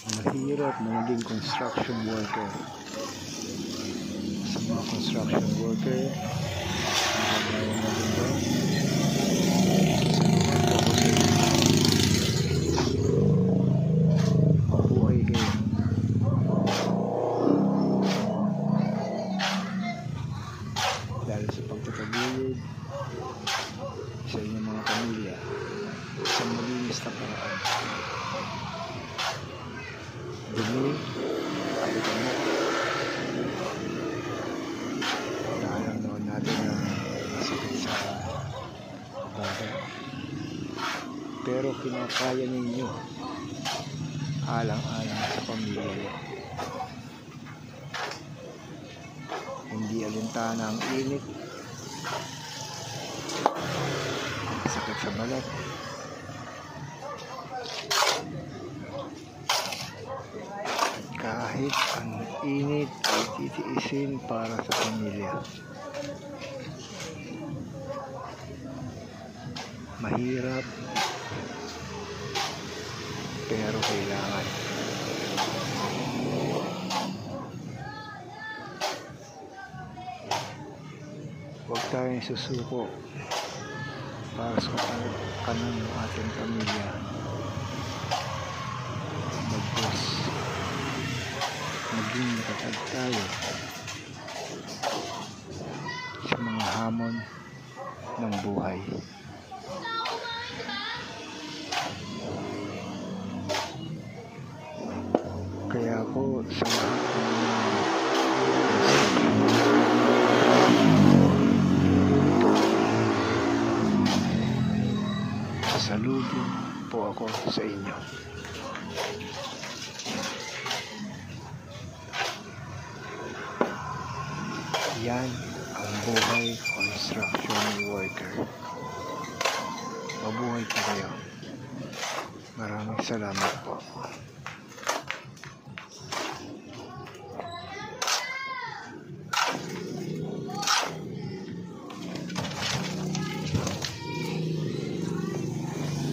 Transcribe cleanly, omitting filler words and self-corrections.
Mahirap na maging construction worker. Sa mga construction worker, magandang maganda. Mabuhay kayo. Dahil sa pagtataguyod sa inyong mga pamilya sa malinis na paraan. Dumi at ito na alam naman natin na sakit sa baga, pero kinakaya ninyo alang-alang sa pamilya. Hindi alintana ang init, sakit sa balat, kahit ang init ay titiisin para sa pamilya. Mahirap, pero kailangan. Huwag tayong susuko para sa kanan ng ating pamilya. Bagkus maging matatag tayo sa mga hamon ng buhay. Kaya po sa lahat ng saludo po ako sa inyo. Yan ang buhay construction worker. Mabuhay po kayo. Maraming salamat po.